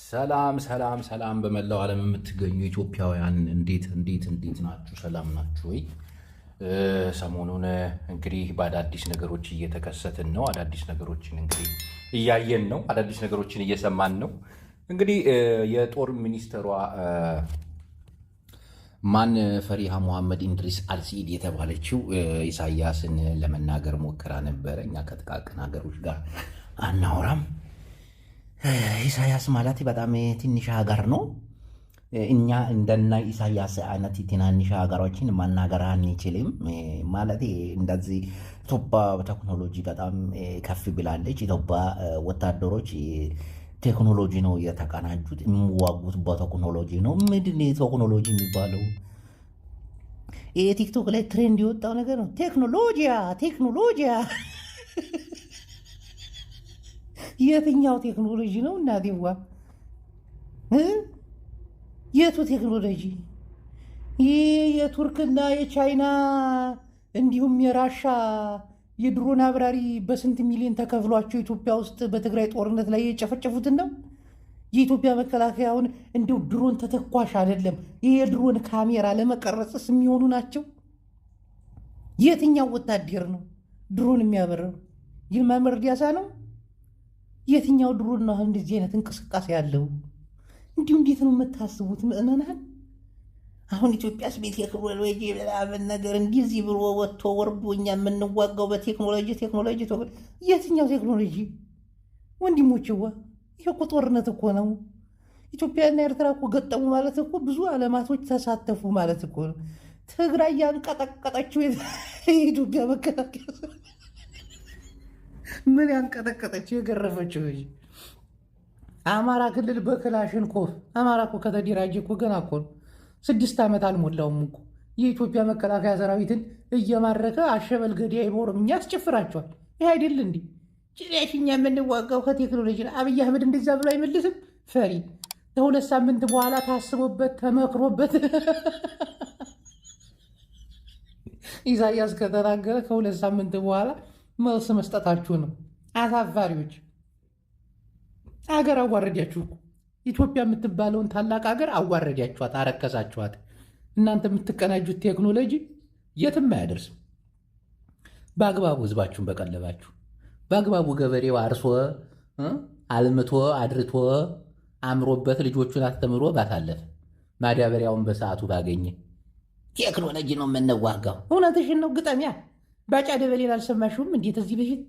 ሰላም ሰላም ሰላም በመላው ዓለም የምትገኙ ኢትዮጵያውያን እንዴት ናችሁ? ሰላም ናችሁ ወይ? ሰሞኑን እንግዲህ በአዳዲስ ነገሮች እየተከሰትን ነው። አዳዲስ ነገሮችን እንግዲህ እያየን ነው። አዳዲስ ነገሮችን እየሰማን ነው። እንግዲህ የጦር ሚኒስትሯ ማን ፈሪሃ መሐመድ ኢድሪስ አልሲድ የተባለችው ኢሳያስን ለመናገር ሞክራ ነበረ። እኛ ከጥቃቅን ሀገሮች ጋር አናወራም። ኢሳያስ ማለት በጣም ትንሽ ሀገር ነው። እኛ እንደና ኢሳያስ አይነት ትናንሽ ሀገሮችን ማናገር አንችልም። ማለት እንደዚህ ኢትዮጵያ በቴክኖሎጂ በጣም ከፍ ብላለች። ኢትዮጵያ ወታደሮች ቴክኖሎጂ ነው የተቀናጁት፣ የሚዋጉት በቴክኖሎጂ ነው። ምንድን ነው ቴክኖሎጂ የሚባለው? ይሄ ቲክቶክ ላይ ትሬንድ የወጣው ነገር ነው። ቴክኖሎጂያ የትኛው ቴክኖሎጂ ነው እናቴዋ? የቱ ቴክኖሎጂ? ይህ የቱርክና የቻይና እንዲሁም የራሻ የድሮን አብራሪ በስንት ሚሊዮን ተከፍሏቸው ኢትዮጵያ ውስጥ በትግራይ ጦርነት ላይ የጨፈጨፉትን ነው። የኢትዮጵያ መከላከያውን እንዲሁ ድሮን ተተኳሽ አይደለም፣ ይህ የድሮን ካሜራ ለመቀረጽስ የሚሆኑ ናቸው። የትኛው ወታደር ነው ድሮን የሚያበረው? ይልማ መርዳሳ ነው? የትኛው ድሮን ነው እንደዚህ አይነት እንቅስቃሴ ያለው? እንዲሁ እንዴት ነው የምታስቡት ምዕመናን? አሁን ኢትዮጵያስ በቴክኖሎጂ ምናምን ነገር እንደዚህ ብሎ ወጥቶ ወርዶ እኛ የምንዋጋው በቴክኖሎጂ የትኛው ቴክኖሎጂ? ወንድሞችዋ ይህ እኮ ጦርነት እኮ ነው። ኢትዮጵያና ኤርትራ እኮ ገጠሙ ማለት እኮ ብዙ ዓለማቶች ተሳተፉ ማለት እኮ ነው። ትግራይ ያንቀጠቀጠችው የኢትዮጵያ መከላከያ ምን ያንቀጠቀጠችው የገረፈችው? አማራ ክልል በክላሽንኮቭ አማራ እኮ ከተደራጀ እኮ ገና እኮ 6 ዓመት አልሞላውም እኮ የኢትዮጵያ መከላከያ ሰራዊትን እየማረከ አሸበል ገዳይ በኦሮምኛ ያስጨፍራቸዋል። ይህ አይደል እንዲህ ጭራሽኛ የምንዋጋው ከቴክኖሎጂ ነው። አብይ አህመድ እንደዛ ብሎ አይመልስም። ፈሪ ከ2 ሳምንት በኋላ ታስቦበት ተመክሮበት ኢሳያስ ከተናገረ ከ2 ሳምንት በኋላ መልስ መስጠታችሁ ነው። አሳፋሪዎች፣ አገር አዋረዳችሁ። ኢትዮጵያ የምትባለውን ታላቅ ሀገር አዋረዳችኋት፣ አረከሳችኋት። እናንተ የምትቀናጁት ቴክኖሎጂ የትም አያደርስም። በአግባቡ ህዝባችሁን በቀለባችሁ፣ በአግባቡ ገበሬው አርሶ አልምቶ አድርቶ አምሮበት ልጆቹን አስተምሮ ባሳለፈ፣ ማዳበሪያውን በሰዓቱ ባገኘ ቴክኖሎጂ ነው የምንዋጋው። እውነትሽን ነው። ግጠሚያ ባጫ ደበሌን አልሰማሽውም? እንዴት እዚህ በፊት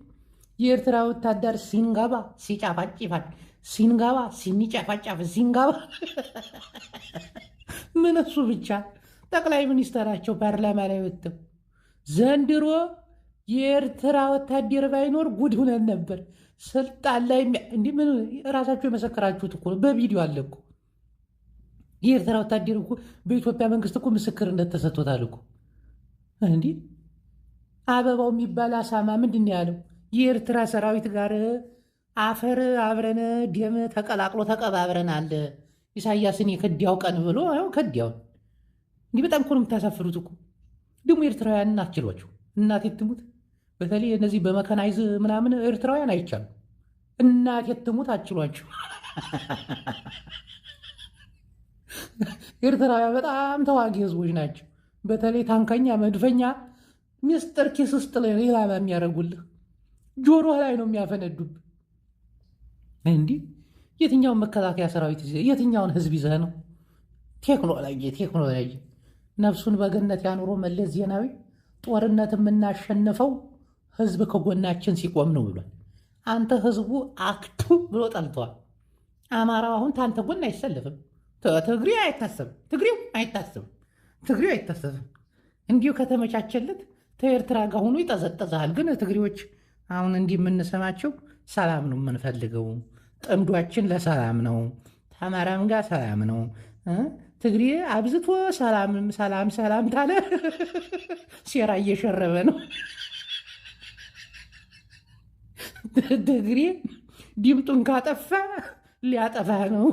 የኤርትራ ወታደር ሲንጋባ ሲጫፋጭፋል፣ ሲንጋባ ሲኒጫፋጫፍ፣ ሲንጋባ ምን እሱ ብቻ ጠቅላይ ሚኒስተራቸው ፓርላማ ላይ ወጥተው ዘንድሮ የኤርትራ ወታደር ባይኖር ጉድ ሁነን ነበር ስልጣን ላይ እንዲህ ምን ራሳችሁ የመሰከራችሁት እኮ ነው። በቪዲዮ አለ እኮ የኤርትራ ወታደር እኮ በኢትዮጵያ መንግስት እኮ ምስክርነት ተሰጥቶታል እኮ። እንዲህ አበባው የሚባል አሳማ ምንድን ነው ያለው? የኤርትራ ሰራዊት ጋር አፈር አብረን ደም ተቀላቅሎ ተቀባብረን አለ ኢሳያስን የከዲያው ቀን ብሎ ከዲያውን። እንዲህ በጣም እኮ ነው የምታሳፍሩት እኮ። ደግሞ ኤርትራውያንን አትችሏቸው። እናቴ ትሙት፣ በተለይ እነዚህ በመከናይዝ ምናምን ኤርትራውያን አይቻሉ። እናቴ ትሙት አትችሏቸው። ኤርትራውያን በጣም ተዋጊ ህዝቦች ናቸው። በተለይ ታንከኛ፣ መድፈኛ ሚስጥር ኪስ ውስጥ ሌላ የሚያደርጉልህ ጆሮ ላይ ነው የሚያፈነዱብ። እንዲህ የትኛውን መከላከያ ሰራዊት የትኛውን ህዝብ ይዘህ ነው? ቴክኖሎጂ ነፍሱን በገነት ያኑሮ መለስ ዜናዊ ጦርነት የምናሸንፈው ህዝብ ከጎናችን ሲቆም ነው ብሏል። አንተ ህዝቡ አክቱ ብሎ ጠልተዋል። አማራው አሁን ታንተ ጎን አይሰልፍም። ትግሬው አይታሰብም። እንዲሁ ከተመቻቸለት ከኤርትራ ጋር ሆኖ ይጠዘጠዛል። ግን ትግሬዎች አሁን እንዲህ የምንሰማቸው ሰላም ነው የምንፈልገው፣ ጥምዷችን ለሰላም ነው፣ ተማራም ጋር ሰላም ነው። ትግሬ አብዝቶ ሰላም ታለ ሴራ እየሸረበ ነው። ትግሬ ድምጡን ካጠፋ ሊያጠፋ ነው።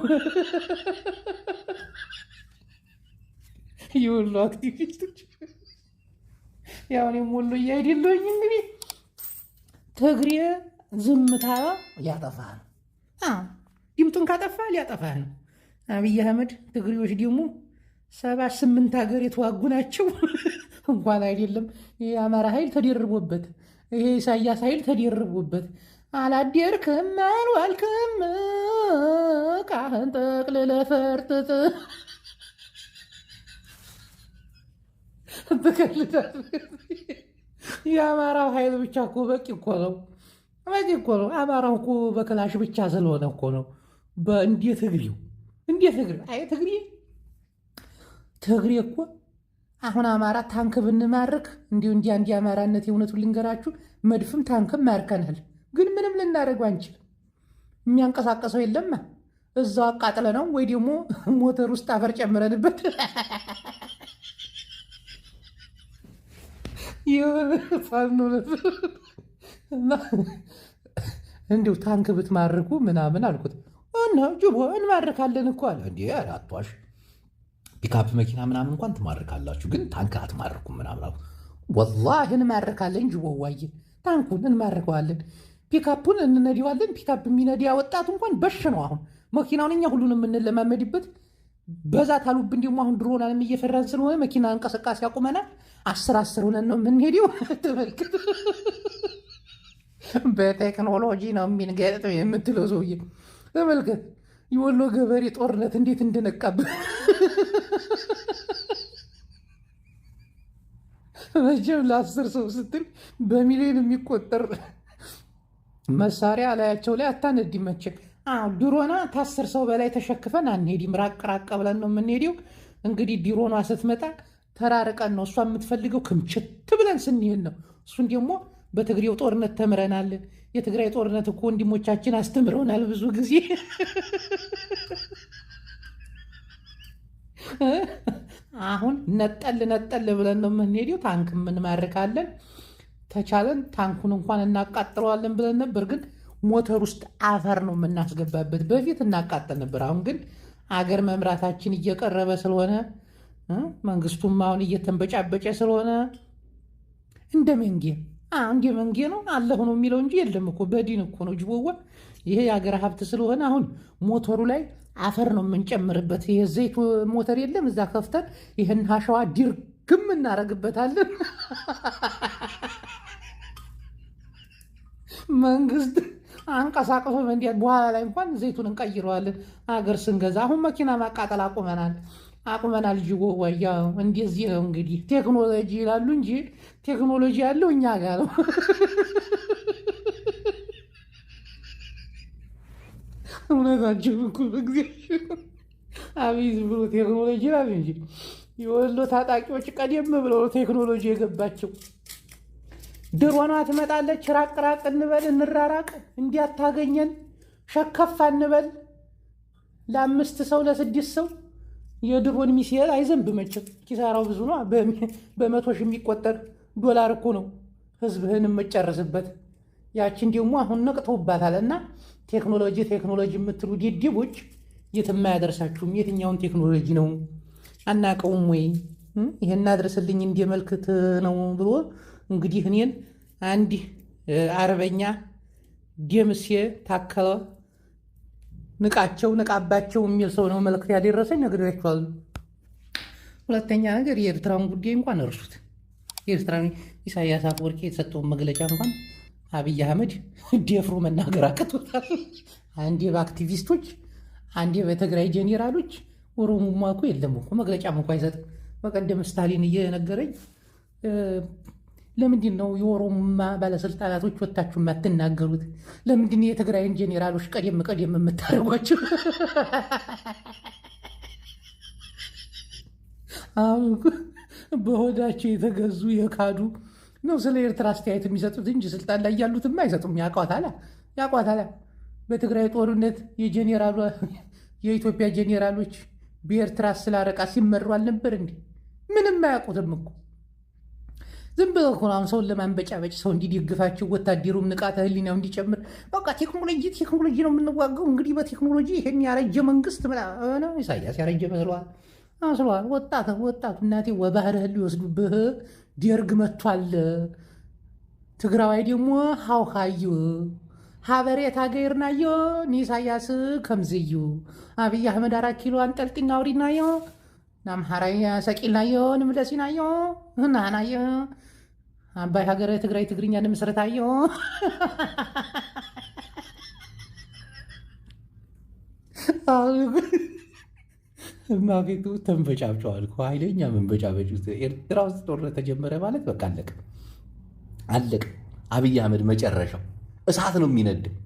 የወሎ አክቲቪስቶች ያው እኔም ወሎ እያይደለኝ እንግዲህ ትግሬ ዝምታ ያጠፋል። ድምጡን ካጠፋ ሊያጠፋህ ነው። አብይ አህመድ ትግሬዎች ደግሞ 78 ሀገር የተዋጉ ናቸው። እንኳን አይደለም የአማራ ኃይል ተደርቦበት ይሄ ኢሳያስ ኃይል ተደርቦበት አላደርክም አልዋልክም ቃህን ጠቅልለህ ፈርጥጥ የአማራው ኃይል ብቻ እኮ በቂ እኮ ነው። በቂ እኮ ነው። አማራው እኮ በክላሽ ብቻ ስለሆነ እኮ ነው። እንዴት ትግሬው እንዴት ትግሬ አይ ትግሬ እኮ አሁን አማራ ታንክ ብንማርክ እንዲህ አንዲ አማራነት የእውነቱን ልንገራችሁ መድፍም ታንክም ማርከናል። ግን ምንም ልናደርገው አንችልም። የሚያንቀሳቀሰው የለማ እዛው አቃጥለ ነው ወይ ደግሞ ሞተር ውስጥ አፈር ጨምረንበት እንዲሁ ታንክ ብትማርኩ ምናምን አልኩት እና ጅቦ እንማርካለን እኮ አለ። እንዲ አትዋሽ፣ ፒካፕ መኪና ምናምን እንኳን ትማርካላችሁ፣ ግን ታንክ አትማርኩም ምናምን አልኩት። ወላሂ እንማርካለን ጅቦ ዋዬ፣ ታንኩን እንማርከዋለን፣ ፒካፑን እንነዲዋለን። ፒካፕ የሚነዲያ ወጣቱ እንኳን በሽ ነው። አሁን መኪናውን እኛ ሁሉንም የምንለማመድበት በዛ ታሉብን። ደግሞ አሁን ድሮናንም እየፈራን ስለሆነ መኪና እንቅስቃሴ ያቁመናል። 10 ሆነን ነው የምንሄደው። ተመልከት፣ በቴክኖሎጂ ነው የሚንገጥ የምትለው ሰውዬ ተመልከት። የወሎ ገበሬ ጦርነት እንዴት እንደነቃብህ መቼም ለ10 ሰው ስትል በሚሊዮን የሚቆጠር መሳሪያ ላያቸው ላይ አታነዲም መቼም። ድሮና ከ10 ሰው በላይ ተሸክፈን አንሄድም። ራቅ ራቅ ብለን ነው የምንሄደው። እንግዲህ ድሮኗ ስትመጣ ተራርቀን ነው እሷ የምትፈልገው ክምችት ብለን ስንሄድ ነው። እሱን ደግሞ በትግሬው ጦርነት ተምረናል። የትግራይ ጦርነት እኮ ወንድሞቻችን አስተምረውናል ብዙ ጊዜ። አሁን ነጠል ብለን ነው የምንሄደው። ታንክ እንማርካለን። ተቻለን ታንኩን እንኳን እናቃጥለዋለን ብለን ነበር፣ ግን ሞተር ውስጥ አፈር ነው የምናስገባበት። በፊት እናቃጠል ነበር። አሁን ግን አገር መምራታችን እየቀረበ ስለሆነ መንግስቱም አሁን እየተንበጫበጨ ስለሆነ እንደ መንጌ ነው አለሁ ነው የሚለው እንጂ የለም እኮ በዲን እኮ ነው ጅቦዋ። ይሄ የሀገር ሀብት ስለሆነ አሁን ሞተሩ ላይ አፈር ነው የምንጨምርበት። ይሄ ዘይት ሞተር የለም እዛ ከፍተን ይህን ሀሸዋ ድርግም እናደርግበታለን። መንግስት አንቀሳቅሶ መንዲያት በኋላ ላይ እንኳን ዘይቱን እንቀይረዋለን አገር ስንገዛ። አሁን መኪና ማቃጠል አቁመናል ጅቦዋ። ያው እንደዚህ ነው እንግዲህ ቴክኖሎጂ ይላሉ እንጂ ቴክኖሎጂ ያለው እኛ ጋር ነው። እውነታቸው እኮ በእግዚአብሔር አብይ ብሎ ቴክኖሎጂ ይላል እንጂ የወሎ ታጣቂዎች ቀደም ብለው ቴክኖሎጂ የገባቸው። ድሮኗ ትመጣለች። ራቅ እንበል፣ እንራራቅ፣ እንዲያታገኘን ሸከፍ እንበል። ለ5 ሰው ለ6 ሰው የድሮን ሚሳኤል አይዘንብ መቼም ኪሳራው ብዙ ነው። በመቶ ሺህ የሚቆጠር ዶላር እኮ ነው ህዝብህን የምጨርስበት። ያችን ደግሞ አሁን ነቅተውባታል። እና ቴክኖሎጂ የምትሉ ዴዴቦች የትም አያደርሳችሁም። የትኛውን ቴክኖሎጂ ነው አናቀውም ወይ? ይሄን አድርስልኝ እንዲመልክት ነው ብሎ እንግዲህ እኔን አንድ አርበኛ ደምሴ ታከለ ንቃባቸው የሚል ሰው ነው መልክት ያደረሰኝ። ነግሬያችኋለሁ። ሁለተኛ ነገር የኤርትራውን ጉዳይ እንኳን እርሱት። የኤርትራ ኢሳያስ አፈወርቂ የተሰጠውን መግለጫ እንኳን አብይ አህመድ ደፍሮ መናገር አቅቶታል። አንዴ በአክቲቪስቶች፣ አንዴ በትግራይ ጄኔራሎች። ኦሮሞማ እኮ የለም እኮ መግለጫም እኮ አይሰጥም። በቀደም ስታሊን እየነገረኝ ለምንድን ነው የኦሮሞማ ባለስልጣናቶች ወታችሁ የማትናገሩት? ለምንድን ነው የትግራይን ጄኔራሎች ቀደም የምታደርጓቸው? አሁን በሆዳቸው የተገዙ የካዱ ነው ስለ ኤርትራ አስተያየት የሚሰጡት እንጂ ስልጣን ላይ ያሉትማ አይሰጡም። ያቋታላ በትግራይ ጦርነት የኢትዮጵያ ጄኔራሎች በኤርትራ ስላረቃ ሲመሩ አልነበር እንዴ? ምንም አያውቁትም እኮ። ዝም ብለው እኮ አሁን ሰውን ለማንበጫበጭ፣ ሰው እንዲደግፋቸው፣ ወታደሩም ንቃተ ህሊናው እንዲጨምር። በቃ ቴክኖሎጂ ነው የምንዋጋው። እንግዲህ በቴክኖሎጂ ይሄን ያረጀ መንግስት ምናምን ኢሳያስ ያረጀ መስሏል። ወጣቱ እናቴ ወባህርህን ሊወስዱብህ ደርግ መጥቷል። ትግራዋይ ደግሞ ሀበሬት ሀገርናዮ ንኢሳያስ ከምዝዩ አብይ አሕመድ 4 ኪሎ አንጠልጥና አውሪናዮ ናምሓራይ ሰቂልናዮ ንምለሲናዮ ናናዮ አባይ ሀገረ ትግራይ ትግርኛ ንምስረታዮ ማጌቱ ተንበጫብጨዋል። ኃይለኛ መንበጫበጭ ውስጥ ኤርትራ ውስጥ ጦርነት ተጀመረ ማለት በቃ አለቀ አለቀ። አብይ አሕመድ መጨረሻው እሳት ነው የሚነድም።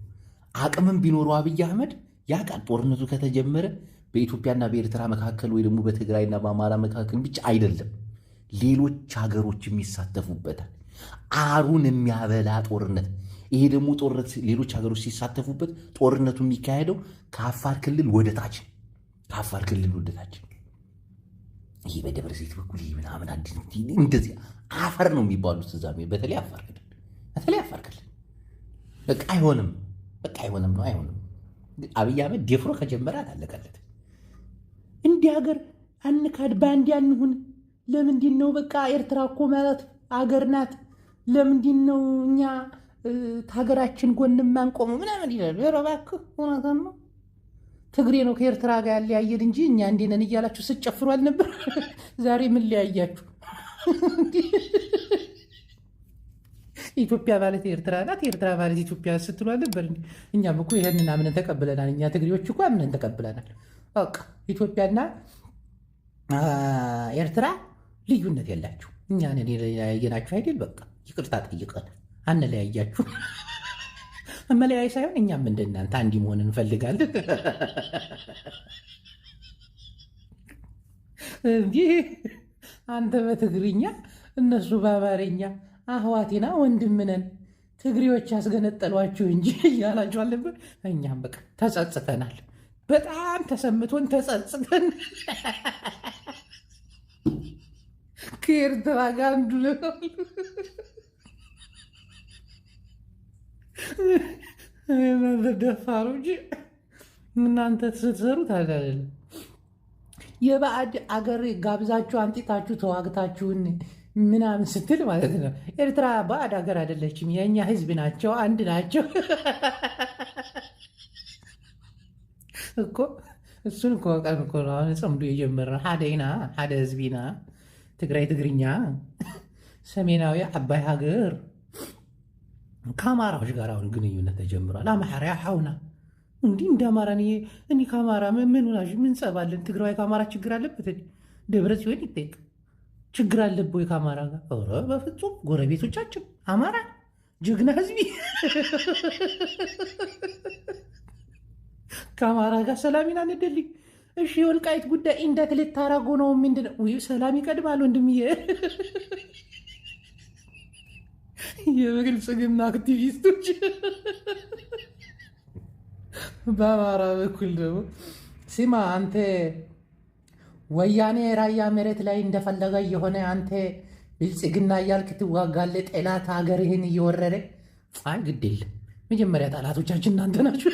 አቅምም ቢኖረው አብይ አሕመድ ያውቃል ጦርነቱ ከተጀመረ በኢትዮጵያና በኤርትራ መካከል ወይ ደግሞ በትግራይና በአማራ መካከል ብቻ አይደለም፣ ሌሎች ሀገሮች የሚሳተፉበታል። አሩን የሚያበላ ጦርነት። ይሄ ደግሞ ጦርነት ሌሎች ሀገሮች ሲሳተፉበት ጦርነቱ የሚካሄደው ከአፋር ክልል ወደ ታች ይሄ በደብረ ዘይት በኩል ይሄ ምናምን እንደዚህ አፈር ነው የሚባሉት እዛ በተለይ አፋር ክልል በቃ አይሆንም ነው አይሆንም። አብይ አሕመድ ደፍሮ ከጀመረ አላለቀለት። እንዲህ ሀገር አንካድ በአንድ አንሁን። ለምንድን ነው በቃ ኤርትራ እኮ ማለት አገር ናት። ለምንድን ነው እኛ ሀገራችን ጎን ማንቆመው ምናምን ይላሉ። እባክህ እውነቱን ነው። ትግሬ ነው ከኤርትራ ጋር ያለያየን እንጂ እኛ እንዴት ነን እያላችሁ ስትጨፍሩ አልነበር? ዛሬ ምን ሊያያችሁ? ኢትዮጵያ ማለት ኤርትራ ናት፣ ኤርትራ ማለት ኢትዮጵያ ስትሉ አልነበር? እኛም እኮ ይህንን አምነን ተቀብለናል። እኛ ትግሬዎች እኮ አምነን ተቀብለናል። በቃ ኢትዮጵያና ኤርትራ ልዩነት የላችሁ። እኛን የለያየናችሁ አይደል? በቃ ይቅርታ ጠይቀን አንለያያችሁ። መለያይ ሳይሆን እኛም እንደናንተ አንድ መሆን እንፈልጋለን። እንዲህ አንተ በትግርኛ እነሱ በአማርኛ አህዋቴና ወንድምነን ትግሬዎች ያስገነጠሏችሁ እንጂ እያላችሁ አልነበር? እኛም በቃ ተጸጽተናል። በጣም ተሰምቶን ተጸጽተን ከኤርትራ ጋር አንዱ እናንተ ደፋሩ እንጂ እናንተ ስትሰሩት አይደለም። የባዕድ አገር ጋብዛችሁ አንጢታችሁ ተዋግታችሁን ምናምን ስትል ማለት ነው። ኤርትራ ባዕድ አገር አይደለችም፣ የእኛ ህዝብ ናቸው፣ አንድ ናቸው እኮ። እሱን እኮ ቀን እኮ ነው አሁን ጽምዶ የጀመርነው። ሓደይና ሓደ ህዝቢና ትግራይ ትግርኛ ሰሜናዊ አባይ ሀገር ከአማራዎች ጋር አሁን ግንኙነት ተጀምሯል። አማራ ያውና እንዲህ እንደ አማራ እኔ ከአማራ ምን ጸባለን? ትግራይ ከአማራ ችግር አለበት? ደብረ ሲሆን ይጠይቅ ችግር አለብ ወይ ከአማራ ጋር? ኧረ በፍጹም ጎረቤቶቻችን አማራ ጀግና ህዝቢ ከአማራ ጋር ሰላሚና እንደልኝ። እሺ የወልቃይት ጉዳይ እንዴት ልታረጉ ነው? ምንድነው? ሰላም ይቀድማል ወንድምዬ። የብልጽግና አክቲቪስቶች በአማራ በኩል ደግሞ ሲማ አንተ ወያኔ ራያ መሬት ላይ እንደፈለገ የሆነ አንተ ብልጽግና እያልክ ትዋጋለህ። ጠላት ሀገርህን እየወረረ አይ ግድ የለም መጀመሪያ ጠላቶቻችን እናንተ ናችሁ።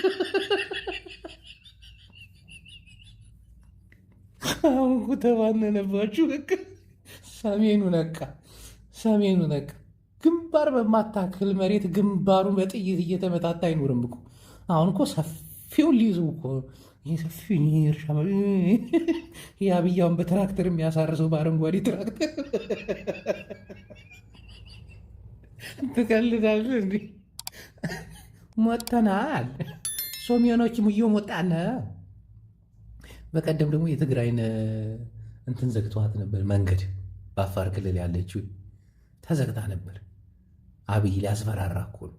አሁን እኮ ተባነነባችሁ። ሰሜኑ ነቃ። ግንባር በማታክል መሬት ግንባሩ በጥይት እየተመታታ አይኖርም እኮ። አሁን እኮ ሰፊውን ሊይዙ እኮ ሰፊ እርሻ የአብያውን በትራክተር የሚያሳርሰው በአረንጓዴ ትራክተር ትቀልዳለህ እንዲ ሞተናል። ሶሚዮኖች ሙዮ ሞጣነ። በቀደም ደግሞ የትግራይን እንትን ዘግተዋት ነበር። መንገድ በአፋር ክልል ያለችው ተዘግታ ነበር። አብይ ሊያስፈራራ እኮ ነው።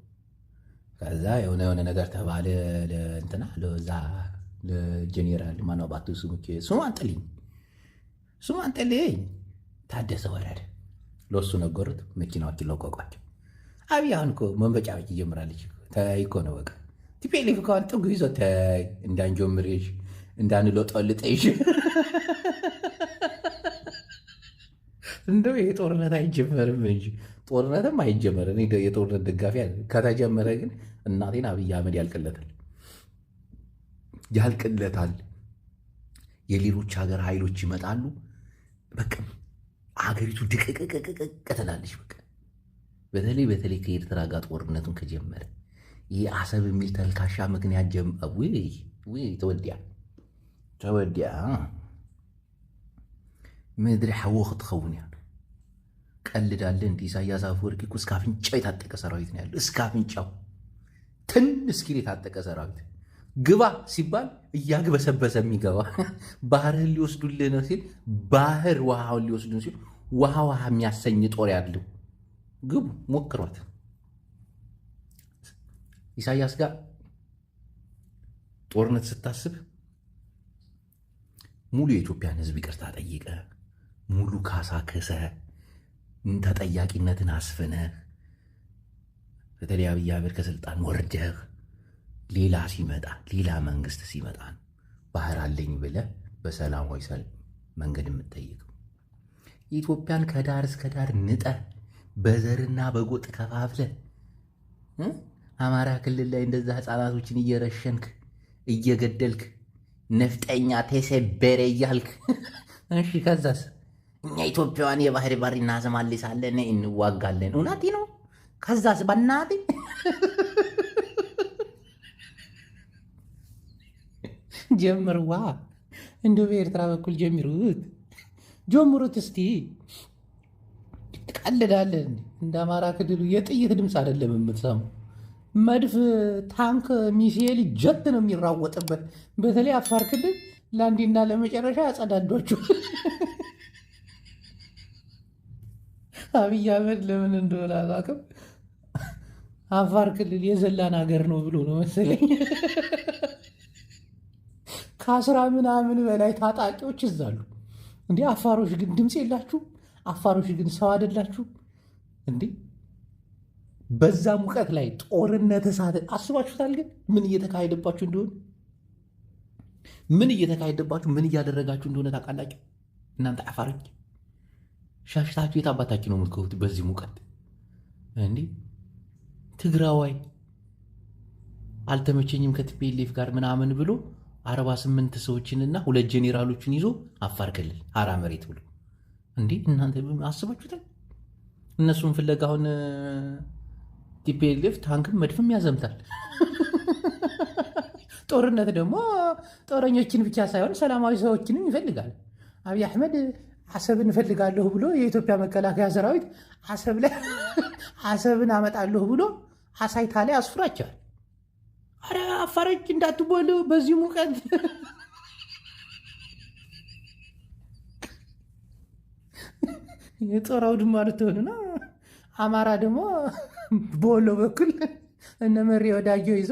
ከዛ የሆነ ነገር ተባለ። ለእንትና ለዛ ለጄኔራል ማነው ባቱ ስሟን ጥልኝ ታደሰ ወረደ ለሱ ነገሩት። መኪናዎች ለቆቋቸው። አብይ አሁን እኮ መንበጫበጭ ይጀምራለች። ተይ እኮ ነው በቃ ቲፔሊፍ እኮ ጥጉ ይዞ ተይ እንዳንጆምሬሽ እንዳንሎጠልጠሽ እንደው ይሄ ጦርነት አይጀመርም እንጂ ጦርነትም አይጀመርም። የጦርነት ደጋፊ ከተጀመረ ግን እናቴን አብይ አሕመድ ያልቅለታል። የሌሎች ሀገር ኃይሎች ይመጣሉ። በቃ ሀገሪቱ ድቅቅቅቅ ትላለች። በቃ በተለይ ከኤርትራ ጋር ጦርነቱን ከጀመረ ይህ አሰብ የሚል ተልካሻ ምክንያት ተወዲያ ምድሪ ሓዎ ክትኸውን እያ። ቀልዳለ እንዲ ኢሳያስ አፈወርቂ እኮ እስከ አፍንጫው የታጠቀ ሰራዊት ነው ያለው። እስከ አፍንጫው ትን እስኪል የታጠቀ ሰራዊት ግባ ሲባል እያግበሰበሰ የሚገባ ባህርህን ሊወስዱልህ ነው ሲል ባህር ውሃውን ሊወስዱ ሲል ውሃ የሚያሰኝ ጦር ያለው ግቡ፣ ሞክሯት። ኢሳያስ ጋር ጦርነት ስታስብ ሙሉ የኢትዮጵያን ሕዝብ ይቅርታ ጠይቀ፣ ሙሉ ካሳ ክሰ፣ ተጠያቂነትን አስፍነህ በተለይ አብይ አህመድ ከስልጣን ወርደህ ሌላ ሲመጣ ሌላ መንግስት ሲመጣ ባህር አለኝ ብለህ በሰላማዊ ሰልፍ መንገድ የምትጠይቀው ኢትዮጵያን ከዳር እስከ ዳር ንጠህ በዘርና በጎጥ ከፋፍለህ አማራ ክልል ላይ እንደዛ ህፃናቶችን እየረሸንክ እየገደልክ ነፍጠኛ ተሰበረ እያልክ እሺ፣ ከዛስ እኛ ኢትዮጵያውያን የባህር በር እናዘማልሳለን እንዋጋለን። እውነቴ ነው። ከዛስ በናቴ ጀምርዋ እንደ በኤርትራ በኩል ጀምሩት እስቲ። ትቀልዳለን። እንደ አማራ ክልሉ የጥይት ድምፅ አይደለም የምትሰሙ። መድፍ፣ ታንክ፣ ሚሳኤል፣ ጀት ነው የሚራወጥበት። በተለይ አፋር ክልል ለአንዴና ለመጨረሻ ያጸዳዷችሁ። አብይ አህመድ ለምን እንደሆነ አላውቅም፣ አፋር ክልል የዘላን ሀገር ነው ብሎ ነው መሰለኝ። ከ10 ምናምን በላይ ታጣቂዎች ይዛሉ። እንዴ አፋሮች ግን ድምፅ የላችሁ? አፋሮች ግን ሰው አይደላችሁ እንዴ? በዛ ሙቀት ላይ ጦርነት እሳት አስባችሁታል? ግን ምን እየተካሄደባችሁ እንደሆነ ምን እያደረጋችሁ እንደሆነ ታውቃላችሁ? እናንተ አፋሮች ሻሽታችሁ የታባታችሁ ነው የምትገቡት በዚህ ሙቀት እንዴ? ትግራዋይ አልተመቸኝም ከቲፒኤልኤፍ ጋር ምናምን ብሎ 48 ሰዎችንና 2 ጄኔራሎችን ይዞ አፋር ክልል ሀራ መሬት ብሎ እንዴ! እናንተ አስባችሁታል? እነሱን ፍለጋ አሁን ቲፒኤልኤፍ ታንክም መድፍም ያዘምታል። ጦርነት ደግሞ ጦረኞችን ብቻ ሳይሆን ሰላማዊ ሰዎችንም ይፈልጋል። አብይ አህመድ አሰብን እፈልጋለሁ ብሎ የኢትዮጵያ መከላከያ ሰራዊት አሰብን አመጣለሁ ብሎ አሳይታ ላይ አስፍራቸዋል። አረ አፋሮች እንዳትቦሉ በዚህ ሙቀት። የጦር አውድማ ልትሆኑ ነው። አማራ ደግሞ በወሎ በኩል እነ መሪ ወዳጆ ይዞ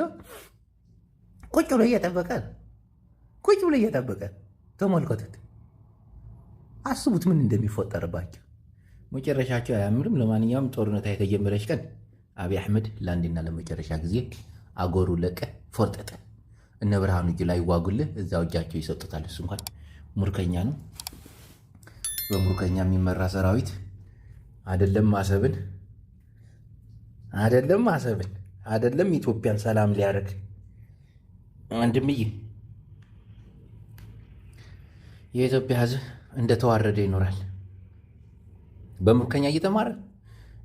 ቁጭ ብሎ እየጠበቀ ተመልከቱት። አስቡት ምን እንደሚፈጠርባቸው። መጨረሻቸው አያምርም። ለማንኛውም ጦርነት የተጀመረች ቀን አብይ አህመድ ለአንዴና ለመጨረሻ ጊዜ አጎሩ ለቀ ፎርጠጠ። እነ ብርሃኑ እጅ ላይ ይዋጉልህ፣ እዛው እጃቸው ይሰጡታል። እሱ እንኳን ሙርከኛ ነው። በሙርከኛ የሚመራ ሰራዊት አይደለም ኢትዮጵያን ሰላም ሊያደርግ ወንድምዬ፣ የኢትዮጵያ ሕዝብ እንደተዋረደ ይኖራል። በሙርከኛ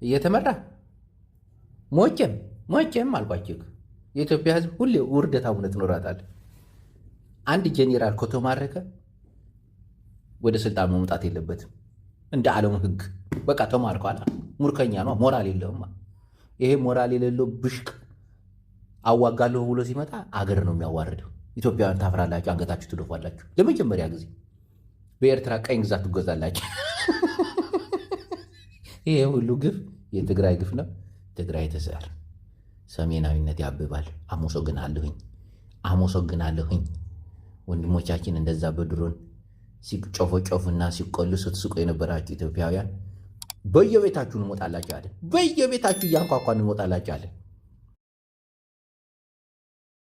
እየተመራ ሞቼም አልኳቸው። የኢትዮጵያ ሕዝብ ሁሌ ውርደት አቡነት ኖራታል። አንድ ጄኔራል ከተማረከ ወደ ስልጣን መምጣት የለበትም። እንደ ዓለሙ ሕግ በቃ ተማርኳል። ሙርከኛ ነው፣ ሞራል የለውም። ይሄ ሞራል የሌለው ብሽቅ አዋጋለሁ ብሎ ሲመጣ አገር ነው የሚያዋርደው። ኢትዮጵያውያን ታፍራላችሁ፣ አንገታችሁ ትደፋላችሁ። ለመጀመሪያ ጊዜ በኤርትራ ቀኝ ግዛት ትገዛላችሁ። ይሄ ሁሉ ግፍ የትግራይ ግፍ ነው። ትግራይ ተሰር ሰሜናዊነት ያብባል። አመሰግናለሁኝ። ወንድሞቻችን እንደዛ በድሮን ሲጮፎጮፍና ሲቆሉ ስትስቁ የነበራችሁ ኢትዮጵያውያን በየቤታችሁ እንሞጣላችሁ አለ። በየቤታችሁ እያንኳኳን እንሞጣላችሁ አለ።